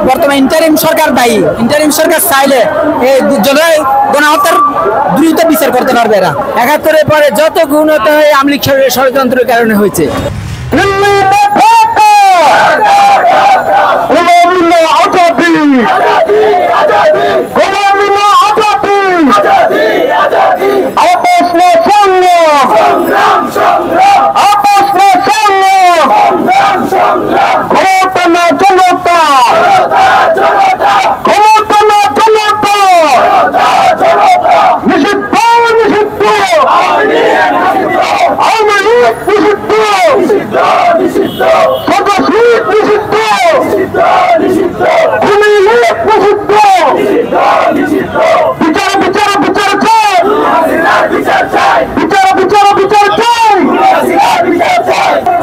বর্তমানে ইন্টারিম সরকার দায়ী। ইন্টারিম সরকার চাইলে এই জুলাই গণহত্যার দ্রুত বিচার করতে পারবে। এরা ৭১-এর পরে যত গুণত হয় আওয়ামী লীগ ষড়যন্ত্রের কারণে হয়েছে।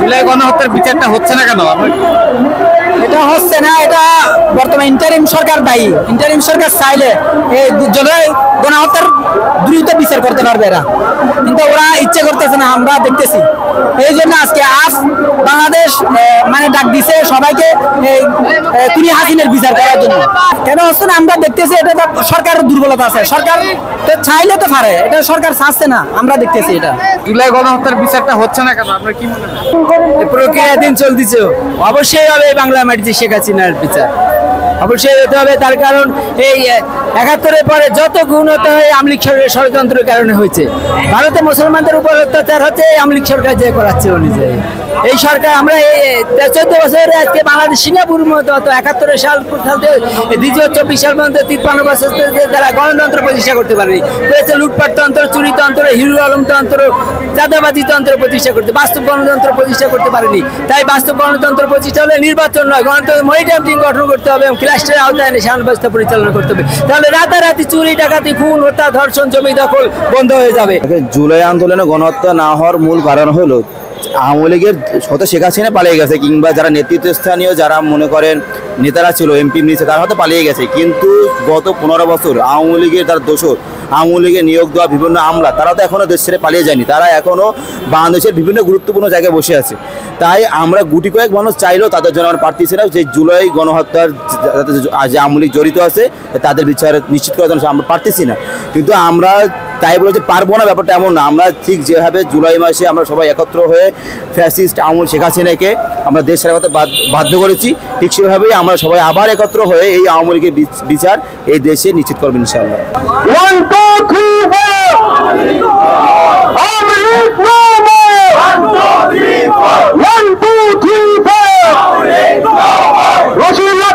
জুলাই গণহত্যার বিচারটা হচ্ছে না কেন? এটা হচ্ছে না, এটা বর্তমানে ইন্টারিম সরকার দায়ী। ইন্টারিম সরকার চাইলে এই জুলাই গণহত্যার দ্রুত বিচার করতে পারবে এরা, কিন্তু ওরা ইচ্ছে করতেছে না, আমরা দেখতেছি। এই জন্য আজকে বাংলাদেশ মানে ডাক দিছে সবাইকে তিনি হাসিনের বিচার করার জন্য। কেন হচ্ছে না আমরা দেখতেছি, এটা সরকারের দুর্বলতা আছে। সরকার চাইলে তো পারে, এটা সরকার চাচ্ছে না, আমরা দেখতেছি। এটা জুলাই গণহত্যার বিচারটা হচ্ছে না কেন আপনার কি মনে হয়? প্রক্রিয়াধীন চলতেছে, অবশ্যই হবে বাংলা মাটিতে শেখ হাসিনার বিচার, অবশ্যই হতে হবে। তার কারণ এই ৭১-এর পরে যত গুণত হয় আওয়ামী লীগ ষড়যন্ত্রের কারণে হয়েছে। ভারতে মুসলমানদের উপর অত্যাচার হচ্ছে আওয়ামী লীগ সরকার যে করাচ্ছে অনুযায়ী। এই সরকার আমরা এই ১৪ বছরে আজকে বাংলাদেশ সিঙ্গাপুর মতো ৭১ সাল দ্বিতীয় ২৪ সাল পর্যন্ত ৫৩ বছর তারা গণতন্ত্র প্রতিষ্ঠা করতে পারেনি। হয়েছে লুটপাট তন্ত্র, চুরিতন্ত্র, হিরো আলম তন্ত্র, চাঁদাবাজি তন্ত্র প্রতিষ্ঠা করতে, বাস্তব গণতন্ত্র প্রতিষ্ঠা করতে পারেনি। তাই বাস্তব গণতন্ত্র প্রতিষ্ঠা হলে নির্বাচন নয়, গণতন্ত্র মনিটরিং টিম গঠন করতে হবে এবং ক্লাস্টারের আওতায় এনে শাসন ব্যবস্থা পরিচালনা করতে হবে। তাহলে রাতারাতি চুরি, ডাকাতি, খুন, হত্যা, ধর্ষণ, জমি দখল বন্ধ হয়ে যাবে। জুলাই আন্দোলনে গণহত্যা না হওয়ার মূল কারণ হলো আওয়ামী লীগের হয়তো শেখ হাসিনা পালিয়ে গেছে, কিংবা যারা নেতৃত্বস্থানীয় যারা মনে করেন নেতারা ছিল, এমপি মিনিস্টার, তারা হয়তো পালিয়ে গেছে। কিন্তু গত ১৫ বছর আওয়ামী লীগের যারা দোষর, আওয়ামী লীগের নিয়োগ দেওয়া বিভিন্ন আমলা, তারা তো এখনও দেশ ছেড়ে পালিয়ে যায়নি। তারা এখনও বাংলাদেশের বিভিন্ন গুরুত্বপূর্ণ জায়গায় বসে আছে। তাই আমরা গুটি কয়েক মানুষ চাইলেও তাদের জন্য আমরা পারতেছি না যে জুলাই গণহত্যার যে আওয়ামী লীগ জড়িত আছে তাদের বিচার নিশ্চিত করার জন্য আমরা পারতেছি না। কিন্তু আমরা তাই বলে যে পারবো না, ব্যাপারটা এমন না। আমরা ঠিক যেভাবে জুলাই মাসে আমরা সবাই একত্র হয়ে ফ্যাসিস্ট আওয়ামী শেখ হাসিনাকে আমরা দেশ ছাড়া করতে বাধ্য করেছি, ঠিক সেভাবেই আমরা সবাই আবার একত্র হয়ে এই আওয়ামী লীগের বিচার এই দেশে নিশ্চিত করবো ইনশাআল্লাহ। 1 2 3 4 Awami League no more 1 2 3 4 1 2 3 4 Awami League no more রসুল্লাহ